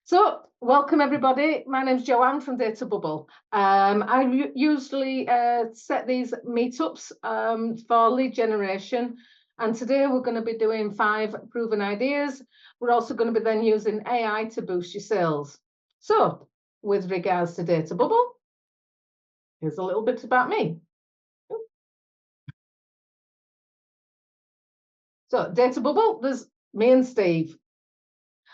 So, welcome everybody. My name's Joanne from Data Bubble. I usually set these meetups for lead generation, and today we're going to be doing 5 proven ideas. We're also going to be then using AI to boost your sales. So, with regards to Data Bubble, here's a little bit about me. So, Data Bubble, there's me and Steve.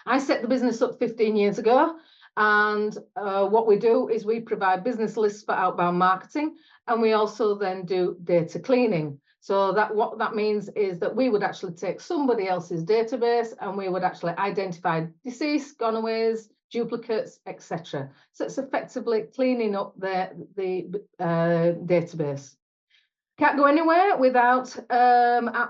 I set the business up 15 years ago, and what we do is we provide business lists for outbound marketing, and we also then do data cleaning. So that what that means is that we would actually take somebody else's database and we would actually identify deceased, gonaways, duplicates, etc. So it's effectively cleaning up the database. Can't go anywhere without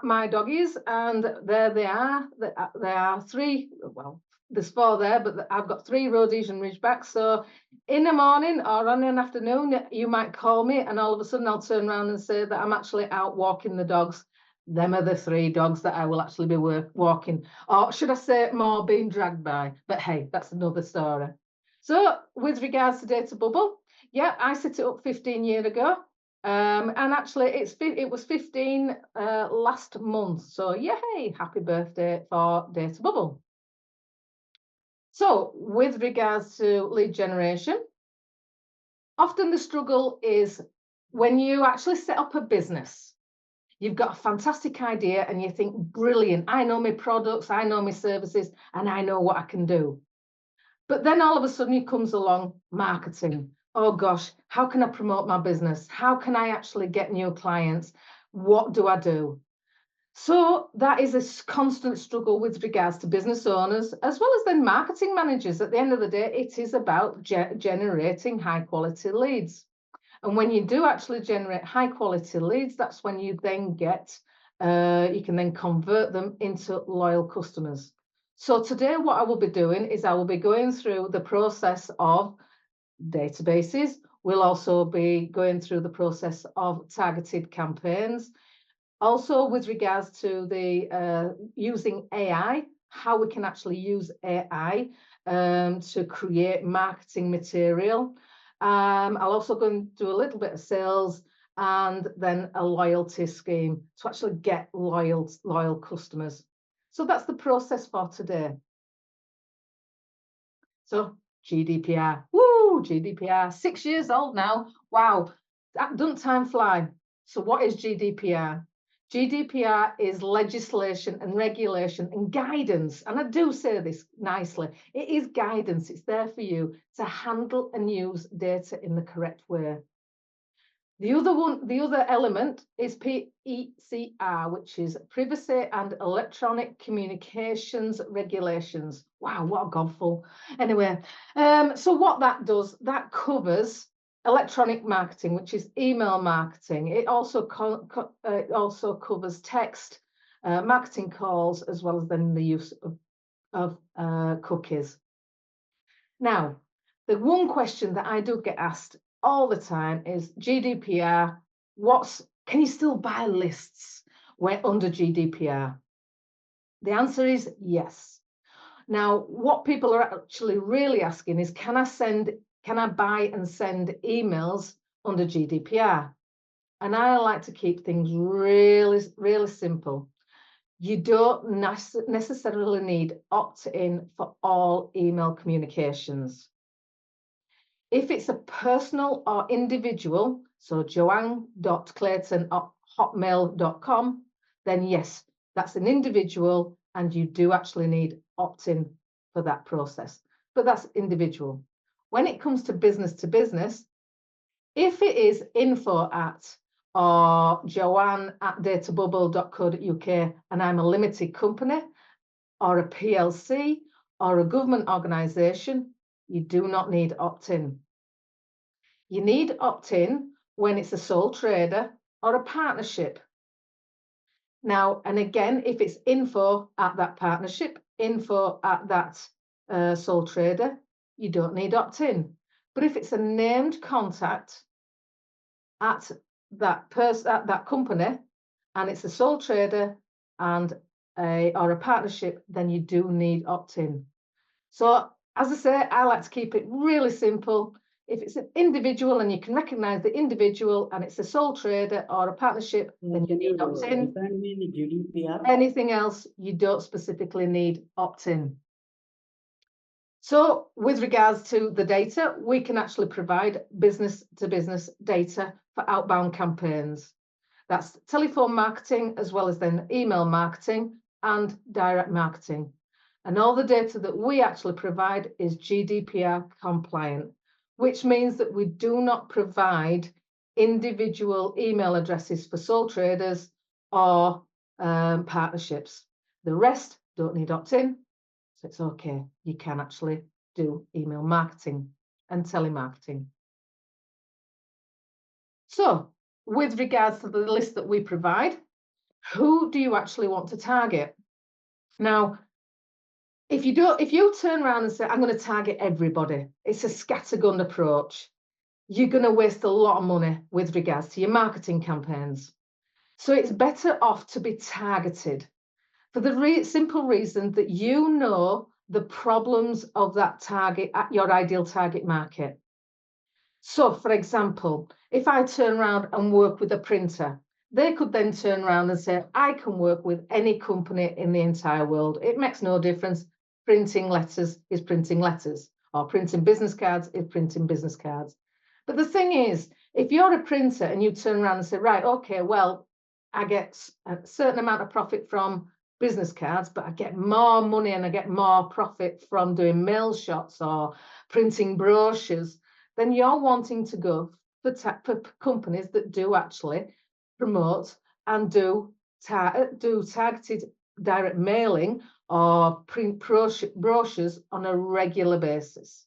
my doggies, and there they are. There are 3, well, there's 4 there, but I've got 3 Rhodesian Ridgebacks. So in the morning or on an afternoon, you might call me, and all of a sudden I'll turn around and say that I'm actually out walking the dogs. Them are the 3 dogs that I will actually be walking, or should I say more being dragged by, but hey, that's another story. So with regards to Data Bubble, yeah, I set it up 15 years ago. And actually, it was 15 last month. So yay, happy birthday for Data Bubble. So with regards to lead generation, often the struggle is when you actually set up a business, you've got a fantastic idea and you think, brilliant, I know my products, I know my services, and I know what I can do. But then all of a sudden it comes along marketing. Oh gosh, how can I promote my business? How can I actually get new clients? What do I do? So that is a constant struggle with regards to business owners, as well as then marketing managers. At the end of the day, it is about generating high quality leads. And when you do actually generate high quality leads, that's when you then get, you can then convert them into loyal customers. So today what I will be doing is I will be going through the process of databases. We'll also be going through the process of targeted campaigns. Also with regards to the using AI, how we can actually use AI to create marketing material. I'll also go and do a little bit of sales and then a loyalty scheme to actually get loyal customers. So that's the process for today. So GDPR, woo, GDPR, 6 years old now. Wow, that doesn't time fly. So what is GDPR? GDPR is legislation and regulation and guidance. And I do say this nicely. It is guidance. It's there for you to handle and use data in the correct way. The other element is PECR, which is Privacy and Electronic Communications Regulations. Wow, what a godful. Anyway, so what that does, that covers electronic marketing, which is email marketing. It also covers text, marketing calls, as well as then the use of cookies. Now, the one question that I do get asked all the time is GDPR, can you still buy lists under GDPR? The answer is yes. Now, what people are actually really asking is, can I buy and send emails under GDPR? And I like to keep things really, really simple. You don't necessarily need opt-in for all email communications. If it's a personal or individual, so joanne.clayton@hotmail.com, then yes, that's an individual and you do actually need opt-in for that process. But that's individual. When it comes to business, if it is info at or joanne@databubble.co.uk and I'm a limited company or a PLC or a government organisation, you do not need opt-in. You need opt-in when it's a sole trader or a partnership. Now, and again, if it's info at that partnership, info at that sole trader, you don't need opt-in. But if it's a named contact at that company and it's a sole trader and or a partnership, then you do need opt-in. So As I say, I like to keep it really simple. If it's an individual and you can recognize the individual and it's a sole trader or a partnership, then you Can you need opt-in. define me the GDPR? Anything else, you don't specifically need opt-in. So with regards to the data, we can actually provide business to business data for outbound campaigns. That's telephone marketing as well as then email marketing and direct marketing. And all the data that we actually provide is GDPR compliant, which means that we do not provide individual email addresses for sole traders or partnerships. The rest don't need opt-in, so it's okay. You can actually do email marketing and telemarketing. So with regards to the list that we provide, who do you actually want to target? Now, if you turn around and say, I'm going to target everybody, it's a scattergun approach. You're going to waste a lot of money with regards to your marketing campaigns. So it's better off to be targeted for the simple reason that you know the problems of that target, your ideal target market. So, for example, if I turn around and work with a printer, they could then turn around and say, I can work with any company in the entire world. It makes no difference. Printing letters is printing letters, or printing business cards is printing business cards. But the thing is, if you're a printer and you turn around and say, right, okay, well, I get a certain amount of profit from business cards, but I get more money and I get more profit from doing mail shots or printing brochures, then you're wanting to go for companies that do actually promote and do targeted direct mailing or print brochures on a regular basis.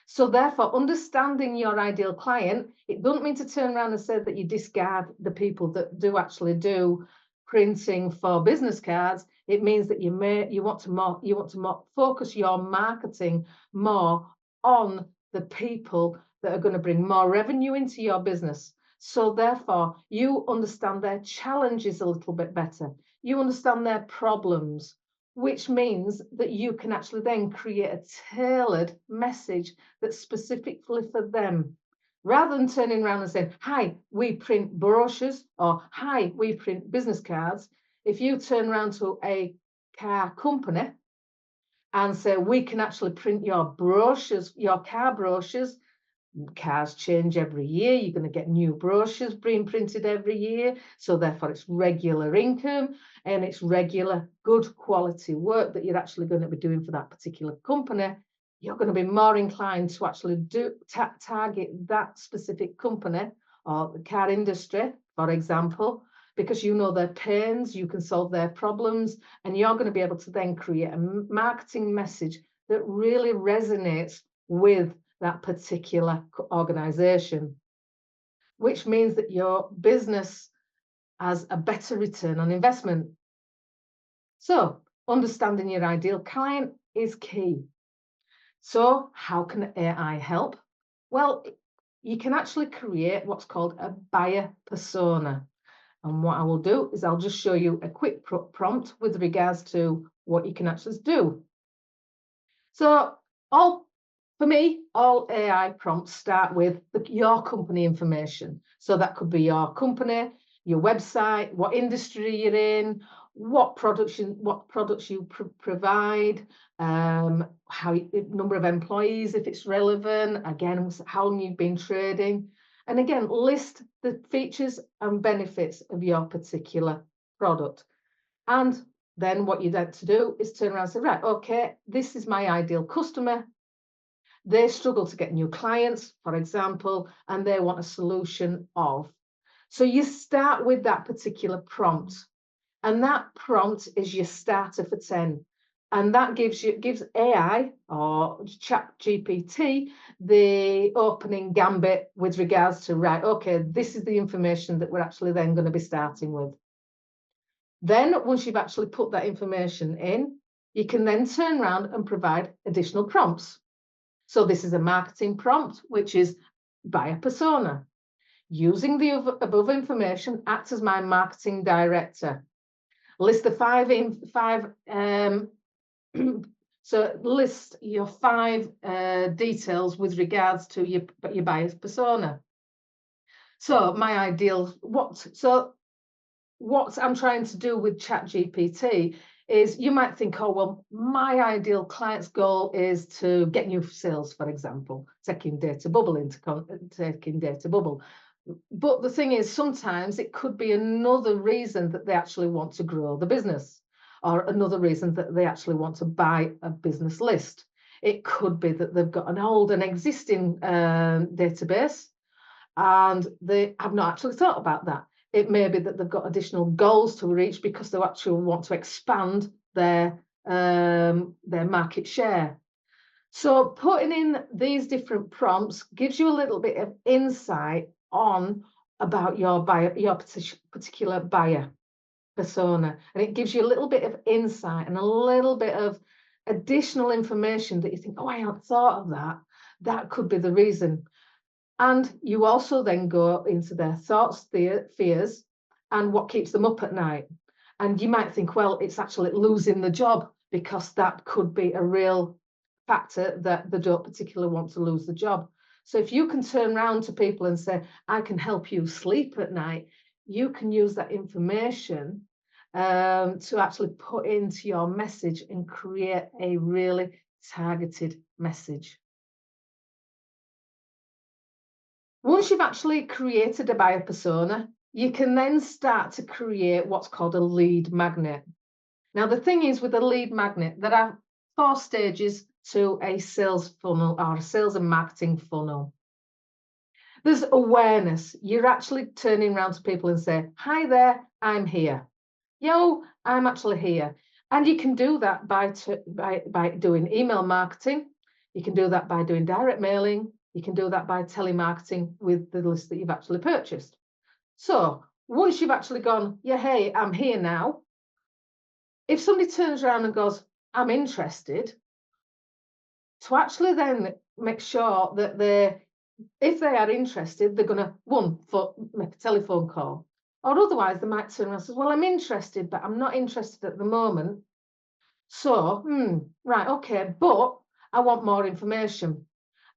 So therefore, understanding your ideal client, it doesn't mean to turn around and say that you discard the people that do actually do printing for business cards. It means that you want to focus your marketing more on the people that are going to bring more revenue into your business. So therefore, you understand their challenges a little bit better. You understand their problems, which means that you can actually then create a tailored message that's specifically for them. Rather than turning around and saying, hi, we print brochures, or hi, we print business cards. If you turn around to a car company and say, we can actually print your brochures, your car brochures. Cars change every year. You're going to get new brochures being printed every year. So therefore, it's regular income and it's regular good quality work that you're actually going to be doing for that particular company. You're going to be more inclined to actually target that specific company or the car industry, for example, because you know their pains, you can solve their problems, and you're going to be able to then create a marketing message that really resonates with that particular organization, which means that your business has a better return on investment. So understanding your ideal client is key. So how can AI help? Well, you can actually create what's called a buyer persona. And what I will do is I'll just show you a quick prompt with regards to what you can actually do. So for me, all AI prompts start with your company information. So that could be your company, your website, what industry you're in, what products you provide, number of employees if it's relevant, again, how long you've been trading. And again, list the features and benefits of your particular product. And then what you then to do is turn around and say, right, okay, this is my ideal customer. They struggle to get new clients, for example, and they want a solution of. So you start with that particular prompt, and that prompt is your starter for 10. And that gives AI or ChatGPT the opening gambit with regards to, right, okay, this is the information that we're actually then going to be starting with. Then once you've actually put that information in, you can then turn around and provide additional prompts. So this is a marketing prompt, which is buyer persona. Using the above information, act as my marketing director. List the five So list your 5 details with regards to your buyer's persona. So my ideal, what I'm trying to do with ChatGPT is you might think, oh, well, my ideal client's goal is to get new sales, for example, taking data bubble. But the thing is, sometimes it could be another reason that they actually want to grow the business, or another reason that they actually want to buy a business list. It could be that they've got an existing database, and they have not actually thought about that. It may be that they've got additional goals to reach because they actually want to expand their market share. So putting in these different prompts gives you a little bit of insight on about your particular buyer persona, and it gives you a little bit of insight and a little bit of additional information that you think, oh, I hadn't thought of that. That could be the reason. And you also then go into their thoughts, fears, and what keeps them up at night. And you might think, well, it's actually losing the job, because that could be a real factor that they don't particularly want to lose the job. So if you can turn around to people and say, I can help you sleep at night, you can use that information to actually put into your message and create a really targeted message. Once you've actually created a buyer persona, you can then start to create what's called a lead magnet. Now, the thing is with a lead magnet, there are 4 stages to a sales funnel or a sales and marketing funnel. There's awareness. You're actually turning around to people and say, hi there, I'm here. Yo, I'm actually here. And you can do that by doing email marketing. You can do that by doing direct mailing. You can do that by telemarketing with the list that you've actually purchased. So once you've actually gone, yeah, hey, I'm here now. If somebody turns around and goes, I'm interested, to actually then make sure that if they are interested, they're going to, make a telephone call. Or otherwise, they might turn around and say, well, I'm interested, but I'm not interested at the moment. So, right, okay, but I want more information.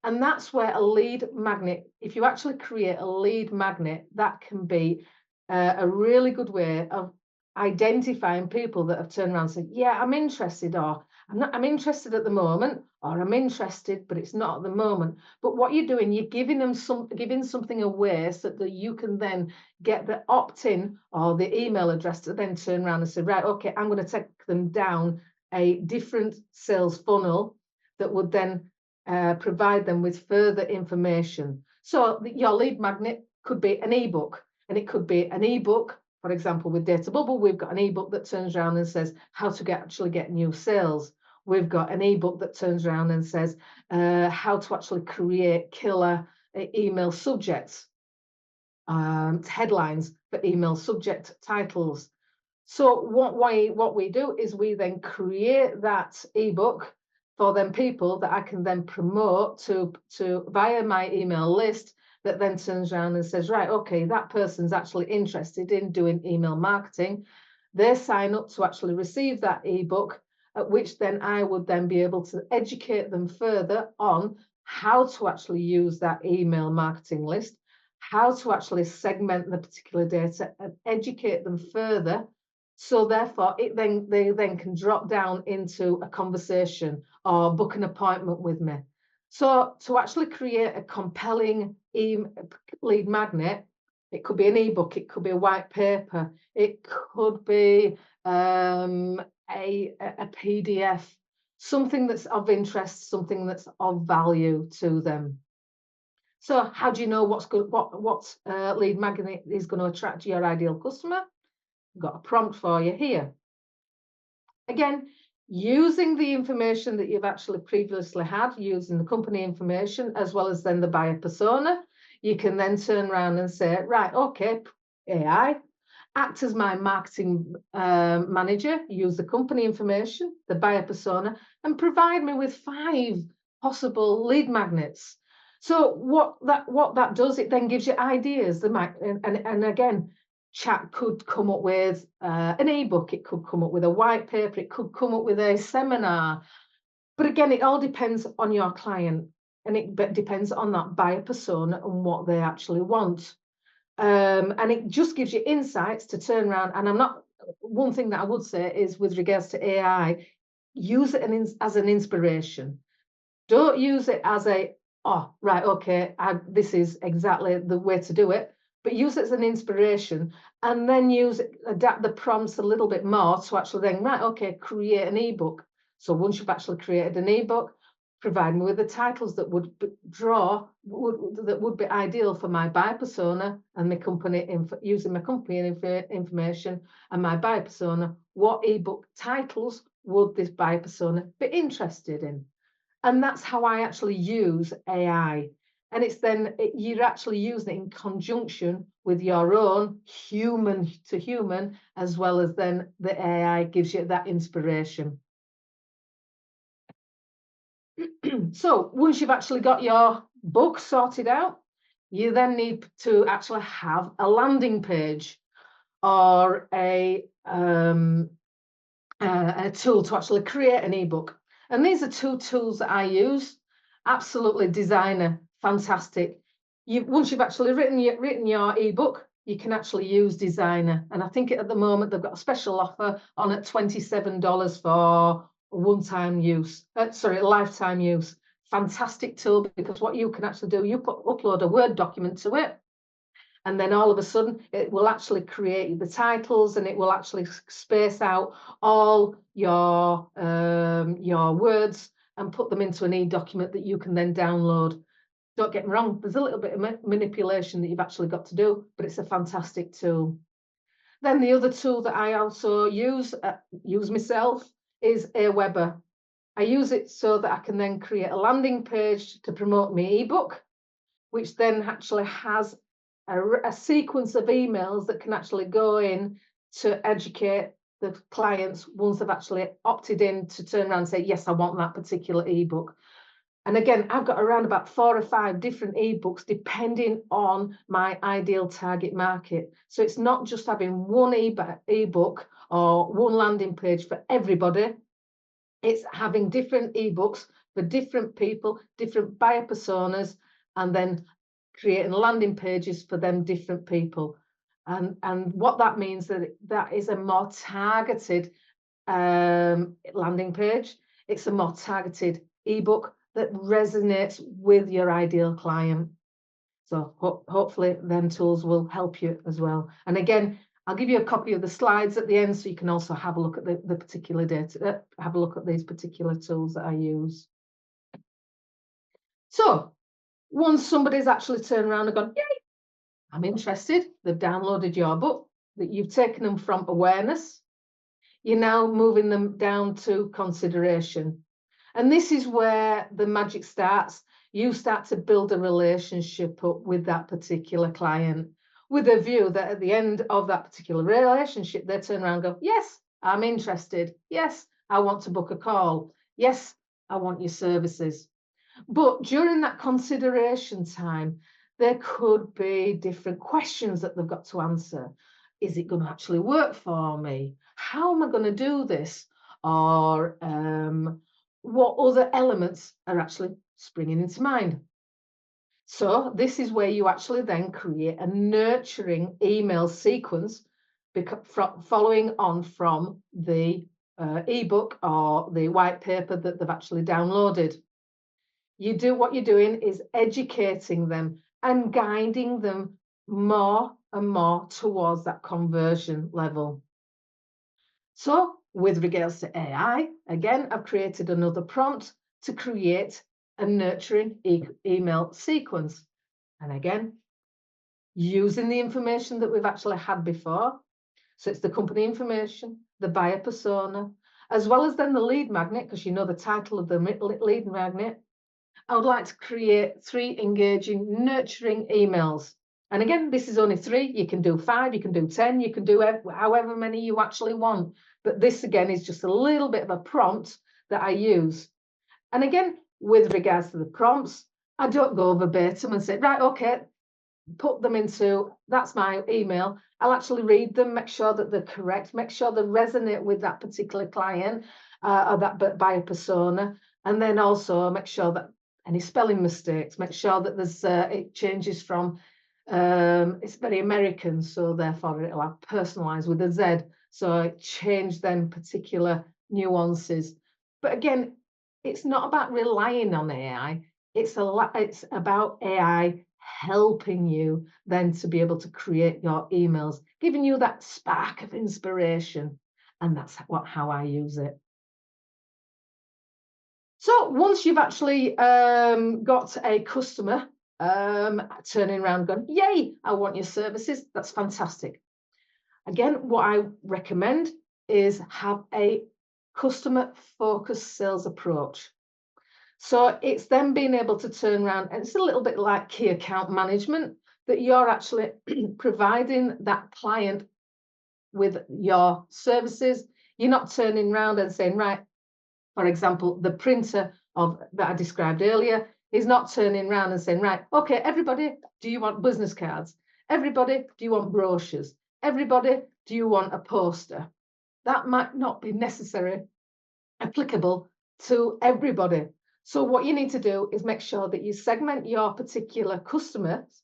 And that's where a lead magnet, if you actually create a lead magnet, that can be a really good way of identifying people that have turned around and said, yeah, I'm interested, or I'm interested at the moment, or I'm interested, but it's not at the moment. But what you're doing, you're giving them giving something away so that you can then get the opt-in or the email address to then turn around and say, right, okay, I'm going to take them down a different sales funnel that would then provide them with further information. So your lead magnet could be an ebook, and it could be an ebook. For example, with Data Bubble, we've got an ebook that turns around and says how to actually get new sales. We've got an ebook that turns around and says how to actually create killer email subjects, headlines for email subject titles. So what we do is we then create that ebook for them people that I can then promote to via my email list, that then turns around and says, right, okay, that person's actually interested in doing email marketing. They sign up to actually receive that ebook, at which then I would then be able to educate them further on how to actually use that email marketing list, how to actually segment the particular data and educate them further. So therefore, they then can drop down into a conversation or book an appointment with me. So to actually create a compelling lead magnet, it could be an ebook, it could be a white paper, it could be a PDF, something that's of interest, something that's of value to them. So how do you know what's good, what lead magnet is going to attract your ideal customer? I've got a prompt for you here. Again, using the information that you've actually previously had, using the company information as well as then the buyer persona, you can then turn around and say, right, okay, AI, act as my marketing manager, use the company information, the buyer persona, and provide me with 5 possible lead magnets. So what that does, it then gives you ideas. And again, chat could come up with an ebook, it could come up with a white paper, it could come up with a seminar. But again, it all depends on your client, and it depends on that buyer persona and what they actually want. And it just gives you insights to turn around. And one thing that I would say is with regards to AI, use it as an inspiration. Don't use it as oh, right, okay, this is exactly the way to do it, but use it as an inspiration, and then adapt the prompts a little bit more to actually then, right, okay, create an ebook. So once you've actually created an ebook, provide me with the titles that would that would be ideal for my buyer persona and my company, using my company information and my buyer persona. What ebook titles would this buyer persona be interested in? And that's how I actually use AI. And it's then you're actually using it in conjunction with your own human to human, as well as then the AI gives you that inspiration. So once you've actually got your book sorted out, you then need to actually have a landing page or a tool to actually create an ebook. And these are two tools that I use. Absolutely, Designer, fantastic. Once you've actually written your ebook, you can actually use Designer. And I think at the moment they've got a special offer on at $27 for one-time use. Lifetime use. Fantastic tool, because what you can actually do, you upload a Word document to it, and then all of a sudden it will actually create the titles, and it will actually space out all your words and put them into an e-document that you can then download. Don't get me wrong, there's a little bit of manipulation that you've actually got to do, but it's a fantastic tool. Then the other tool that I also use myself is Aweber. I use it so that I can then create a landing page to promote my ebook, which then actually has a sequence of emails that can actually go in to educate the clients once they've actually opted in to turn around and say, yes, I want that particular ebook. And again, I've got around about 4 or 5 different ebooks depending on my ideal target market. So it's not just having one ebook or one landing page for everybody. It's having different ebooks for different people, different buyer personas, and then creating landing pages for them different people. And what that means, that is a more targeted landing page. It's a more targeted ebook that resonates with your ideal client. So hopefully them tools will help you as well. And again, I'll give you a copy of the slides at the end, so you can also have a look at the particular data, have a look at these particular tools that I use. So once somebody's actually turned around and gone, yay, I'm interested, they've downloaded your book, that you've taken them from awareness, you're now moving them down to consideration. And this is where the magic starts. You start to build a relationship up with that particular client, with a view that at the end of that particular relationship, they turn around and go, yes, I'm interested. Yes, I want to book a call. Yes, I want your services. But during that consideration time, there could be different questions that they've got to answer. Is it going to actually work for me? How am I going to do this? Or what other elements are actually springing into mind? So this is where you actually then create a nurturing email sequence, following on from the ebook or the white paper that they've actually downloaded. What you're doing is educating them and guiding them more and more towards that conversion level. So with regards to AI, again, I've created another prompt to create a nurturing email sequence. And again, using the information that we've actually had before. So it's the company information, the buyer persona, as well as then the lead magnet, because you know the title of the lead magnet. I would like to create 3 engaging, nurturing emails. And again, this is only 3. You can do 5, you can do 10, you can do however many you actually want. But this, again, is just a little bit of a prompt that I use. And again, with regards to the prompts, I don't go verbatim and say, right, okay, put them into, that's my email. I'll actually read them, make sure that they're correct, make sure they resonate with that particular client or that buyer persona. And then also make sure that any spelling mistakes, make sure that there's it changes from it's very American, so therefore it'll have personalized with a Z. So change them particular nuances. But again, it's not about relying on AI. It's about AI helping you then to be able to create your emails, giving you that spark of inspiration. And that's how I use it. So once you've actually got a customer turning around going, yay, I want your services, that's fantastic. Again, what I recommend is have a customer focused sales approach. So it's then being able to turn around, and it's a little bit like key account management, that you're actually providing that client with your services. You're not turning around and saying, right, for example, the printer that I described earlier is not turning around and saying, right, okay, everybody, do you want business cards? Everybody, do you want brochures? Everybody, do you want a poster? That might not be necessarily applicable to everybody. So what you need to do is make sure that you segment your particular customers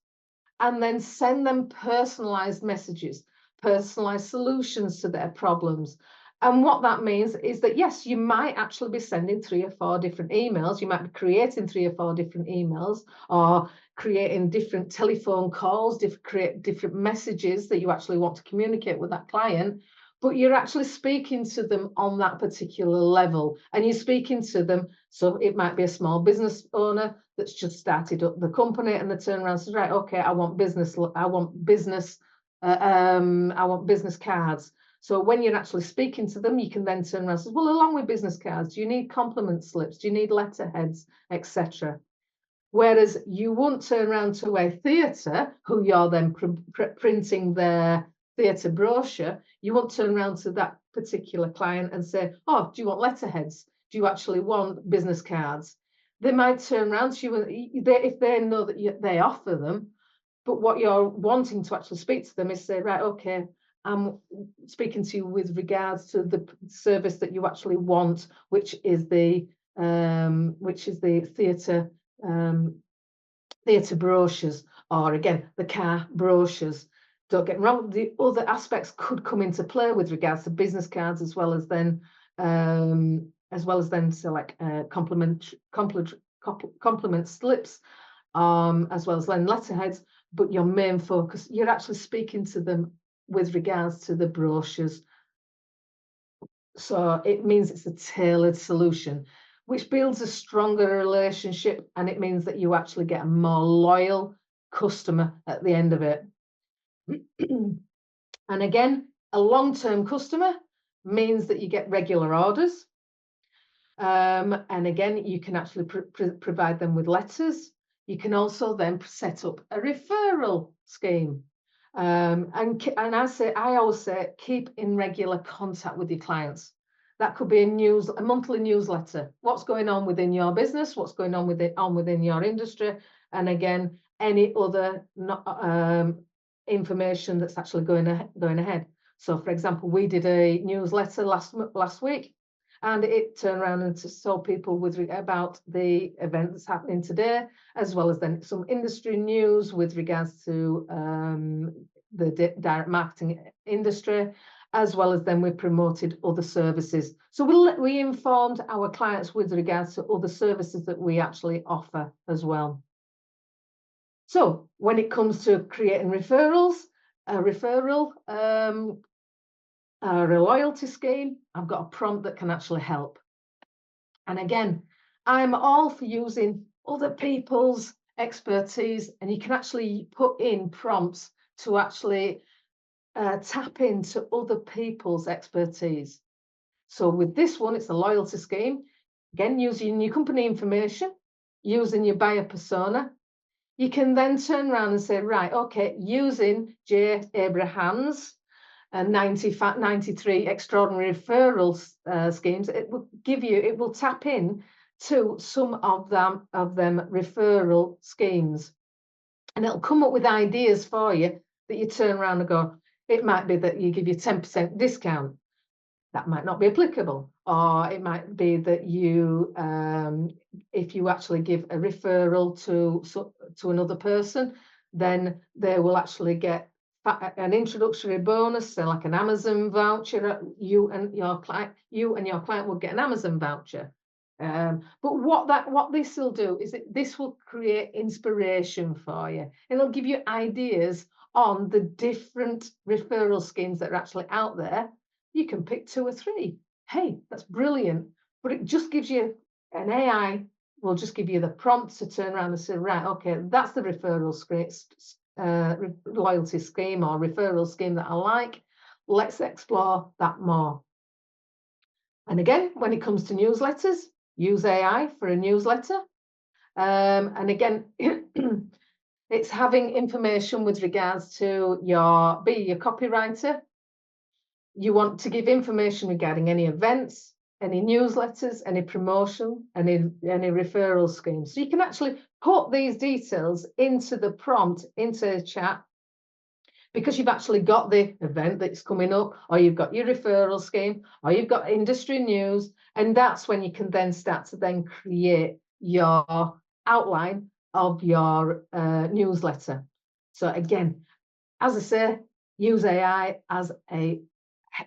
and then send them personalized messages, personalized solutions to their problems. And what that means is that, yes, you might actually be sending 3 or 4 different emails. You might be creating 3 or 4 different emails, or creating different telephone calls, create different messages that you actually want to communicate with that client. But you're actually speaking to them on that particular level, and you're speaking to them. So it might be a small business owner that's just started up the company, and they turn around and say, right, okay, I want business cards. So when you're actually speaking to them, you can then turn around and say, well, along with business cards, do you need compliment slips? Do you need letterheads, etc.? Whereas you won't turn around to a theatre who you're then printing their theatre brochure. You won't turn around to that particular client and say, oh, do you want letterheads? Do you actually want business cards? They might turn around to you if they know that they offer them, but what you're wanting to actually speak to them is say, right, okay, I'm speaking to you with regards to the service that you actually want, which is the theatre theatre brochures, or again, the car brochures. Don't get me wrong, the other aspects could come into play with regards to business cards, as well as then select compliment slips, as well as then letterheads. But your main focus, you're actually speaking to them with regards to the brochures. So it means it's a tailored solution, which builds a stronger relationship, and it means that you actually get a more loyal customer at the end of it. And again, a long-term customer means that you get regular orders. And again, you can actually provide them with letters. You can also then set up a referral scheme. And I always say, keep in regular contact with your clients. That could be a monthly newsletter. What's going on within your business? What's going on within your industry? And again, any other information that's actually going ahead. So, for example, we did a newsletter last week, and it turned around and told people about the event that's happening today, as well as then some industry news with regards to the direct marketing industry, as well as then we promoted other services. So we informed our clients with regards to other services that we actually offer as well. So when it comes to creating referrals, a loyalty scheme, I've got a prompt that can actually help. And again, I'm all for using other people's expertise, and you can actually put in prompts to actually tap into other people's expertise. So with this one, it's a loyalty scheme. Again, using your company information, using your buyer persona. You can then turn around and say, right, okay, using J. Abrahams and 93 extraordinary referral schemes, it will tap in to some of them referral schemes, and it'll come up with ideas for you that you turn around and go, it might be that you give you 10% discount. That might not be applicable. or it might be that you, if you actually give a referral to another person, then they will actually get an introductory bonus, so like an Amazon voucher. You and your client will get an Amazon voucher. But what this will do is this will create inspiration for you. It'll give you ideas on the different referral schemes that are actually out there. You can pick 2 or 3. Hey, that's brilliant. But it just gives you, an AI will just give you the prompt to turn around and say, right, okay, that's the referral loyalty scheme or referral scheme that I like. Let's explore that more. And again, when it comes to newsletters, use AI for a newsletter. And again, it's having information with regards to your copywriter. You want to give information regarding any events, any newsletters, any promotion, any referral schemes. So you can actually put these details into the prompt, into the chat, because you've actually got the event that's coming up, or you've got your referral scheme, or you've got industry news, and that's when you can then start to then create your outline of your newsletter. So again, as I say, use AI as a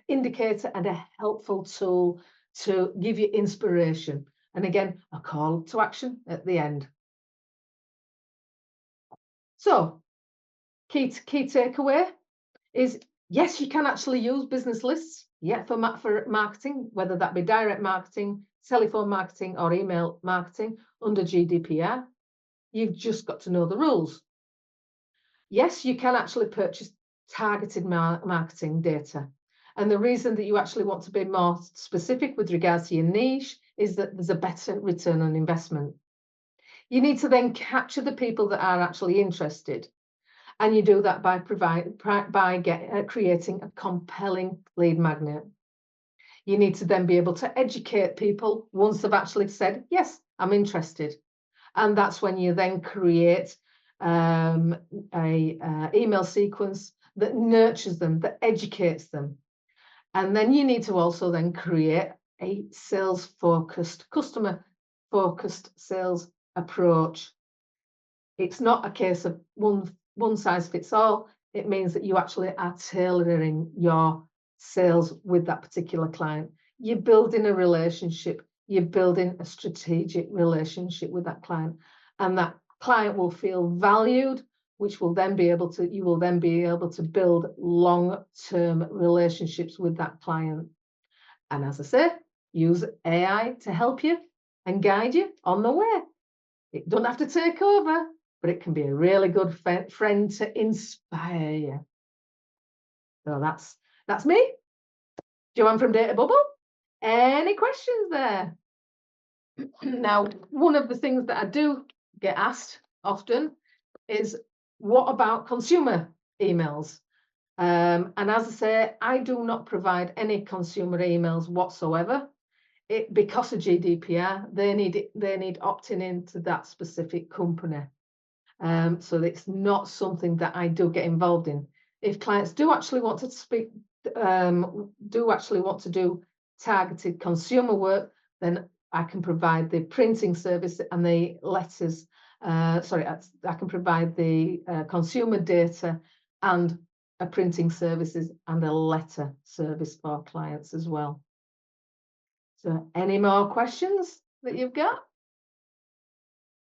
indicator and a helpful tool to give you inspiration. And again, a call to action at the end. So, key takeaway is, yes, you can actually use business lists, for marketing, whether that be direct marketing, telephone marketing, or email marketing under GDPR. You've just got to know the rules. Yes, you can actually purchase targeted marketing data. And the reason that you actually want to be more specific with regards to your niche is that there's a better return on investment. You need to then capture the people that are actually interested. And you do that by creating a compelling lead magnet. You need to then be able to educate people once they've actually said, yes, I'm interested. And that's when you then create a email sequence that nurtures them, that educates them. And then you need to also then create a sales-focused, customer-focused sales approach. It's not a case of one size fits all. It means that you actually are tailoring your sales with that particular client. You're building a relationship. You're building a strategic relationship with that client, and that client will feel valued, which will then be able to, you will then be able to build long-term relationships with that client. And as I say, use AI to help you and guide you on the way. It doesn't have to take over, but it can be a really good friend to inspire you. So that's me, Joanne from Data Bubble. Any questions there? Now, one of the things that I do get asked often is, what about consumer emails? And as I say, I do not provide any consumer emails whatsoever. Because of GDPR, they need opting into that specific company. So it's not something that I do get involved in. If clients do actually want to speak, do actually want to do targeted consumer work, then I can provide the printing service and the letters. I can provide the consumer data and a printing services and a letter service for clients as well. So any more questions that you've got?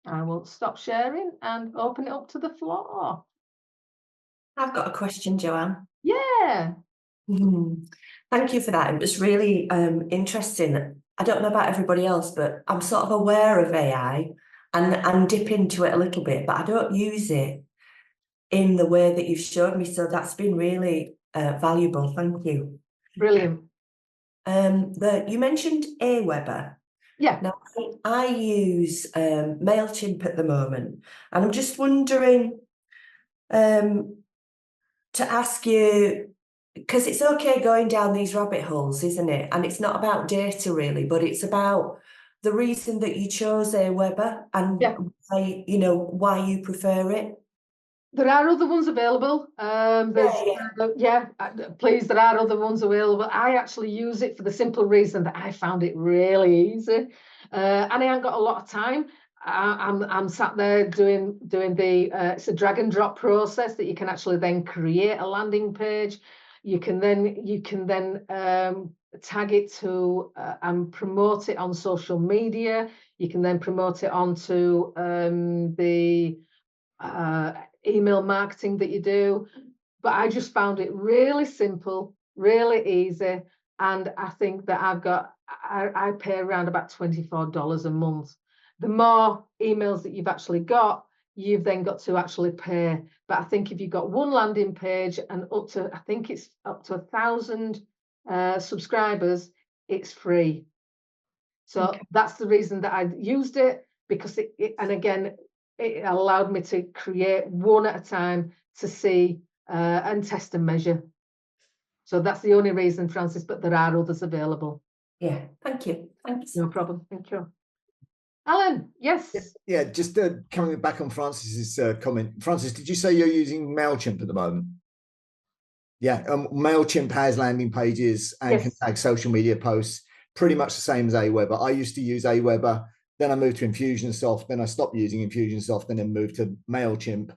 I will stop sharing and open it up to the floor. I've got a question, Joanne. Yeah. Thank you for that. It was really interesting. I don't know about everybody else, but I'm sort of aware of AI and dip into it a little bit, but I don't use it in the way that you've showed me. So that's been really valuable. Thank you. Brilliant. You mentioned Aweber. Yeah. Now, I use MailChimp at the moment, and I'm just wondering to ask you, because it's okay going down these rabbit holes, isn't it? And it's not about data really, but it's about the reason that you chose Aweber and why you prefer it. There are other ones available. Please, there are other ones available. I actually use it for the simple reason that I found it really easy, and I ain't got a lot of time. I'm sat there doing the it's a drag and drop process that you can actually then create a landing page. You can then tag it to and promote it on social media. You can then promote it onto the email marketing that you do. But I just found it really simple, really easy. And I think that I pay around about $24 a month. The more emails that you've actually got, you've then got to actually pay. But I think if you've got one landing page and I think it's up to 1,000 subscribers, it's free. So Okay. that's the reason that I used it, because and again, it allowed me to create one at a time to see and test and measure. So that's the only reason, Francis, but there are others available. Yeah, thank you. Thanks. No problem. Thank you. Alan, yes. Yeah, just coming back on Francis's comment. Francis, did you say you're using MailChimp at the moment? Yeah, MailChimp has landing pages and can tag social media posts, pretty much the same as Aweber. I used to use Aweber, then I moved to Infusionsoft, then I stopped using Infusionsoft and then moved to MailChimp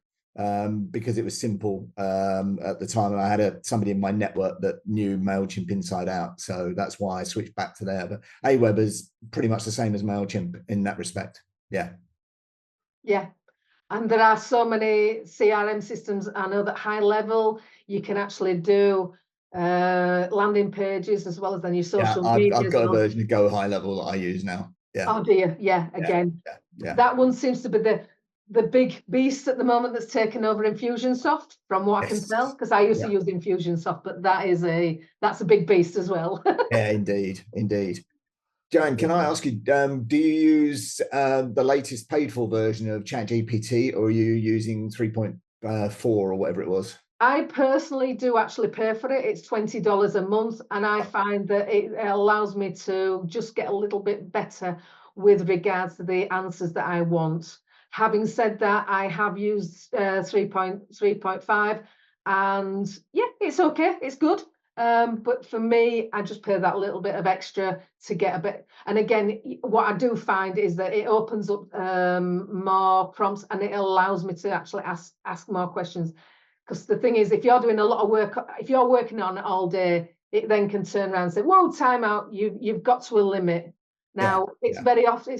because it was simple at the time. And I had somebody in my network that knew MailChimp inside out. So that's why I switched back to there. But Aweber is pretty much the same as MailChimp in that respect. Yeah. Yeah. And there are so many CRM systems. I know that high level, you can actually do landing pages as well as then your social media. I've got a version of Go High Level that I use now. Yeah. Oh dear. Yeah. Again, that one seems to be the big beast at the moment that's taken over Infusionsoft, from what I can tell, because I used to use Infusionsoft, but that's a big beast as well. Yeah, indeed. Joanne, can I ask you, do you use the latest paid for version of ChatGPT, or are you using 3.4 or whatever it was? I personally do actually pay for it. It's $20 a month, and I find that it allows me to just get a little bit better with regards to the answers that I want. Having said that, I have used 3.5, and yeah, it's okay. It's good. But for me, I just pay that little bit of extra to get a bit. And again, what I do find is that it opens up more prompts, and it allows me to actually ask more questions. Because the thing is, if you're doing a lot of work, if you're working on it all day, it then can turn around and say, "Whoa, time out! You've got to a limit." Now, it's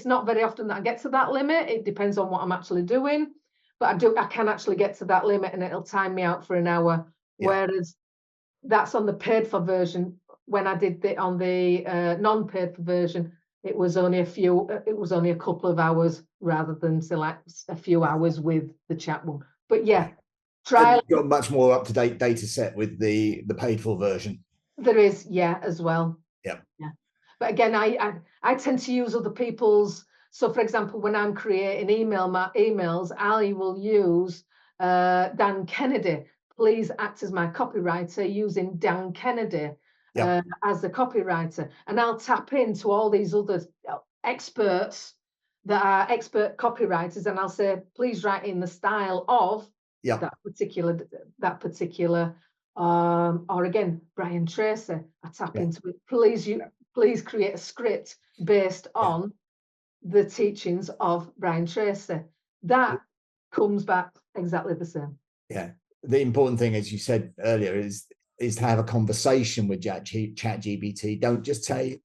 not very often that I get to that limit. It depends on what I'm actually doing, but I can actually get to that limit, and it'll time me out for an hour. Whereas that's on the paid for version. When I did it on the non-paid for version, it was only a couple of hours rather than like a few hours with the chat one. But yeah. You've got a much more up-to-date data set with the paid for version. There is, as well. Yeah. But again, I tend to use other people's. So, for example, when I'm creating emails, I will use Dan Kennedy. Please act as my copywriter using Dan Kennedy as the copywriter, and I'll tap into all these other experts that are expert copywriters, and I'll say, please write in the style of that particular or again, Brian Tracy. I tap into it. Please create a script based on the teachings of Brian Tracy. That comes back exactly the same. Yeah. The important thing, as you said earlier, is to have a conversation with ChatGPT. Don't just say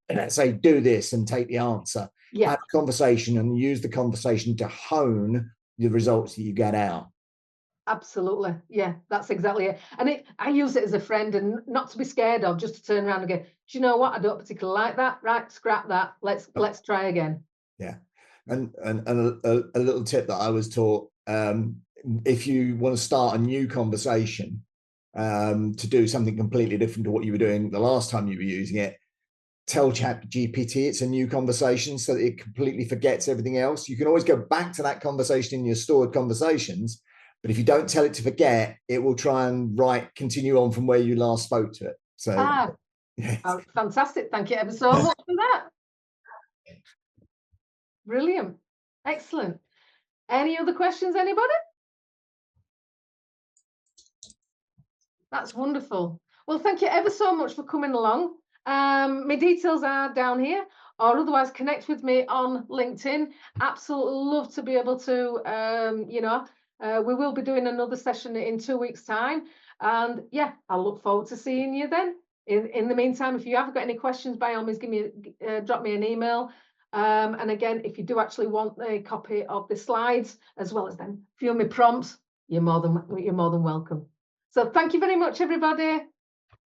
do this and take the answer. Have a conversation and use the conversation to hone the results that you get out. Absolutely. Yeah, that's exactly it. And I use it as a friend, and not to be scared of, just to turn around and go, do you know what? I don't particularly like that. Right, scrap that. Let's try again. Yeah. And a little tip that I was taught, if you want to start a new conversation, to do something completely different to what you were doing the last time you were using it, tell ChatGPT it's a new conversation so that it completely forgets everything else. You can always go back to that conversation in your stored conversations, but if you don't tell it to forget, it will try and continue on from where you last spoke to it. So, fantastic. Thank you ever so much for that. Brilliant. Excellent. Any other questions, anybody? That's wonderful. Well, thank you ever so much for coming along. My details are down here, or otherwise connect with me on LinkedIn. Absolutely love to be able to, we will be doing another session in 2 weeks' time. And yeah, I look forward to seeing you then. In the meantime, if you haven't got any questions, by all means, drop me an email. And again, if you do actually want a copy of the slides as well as then few of my prompts, you're more than welcome. So thank you very much, everybody.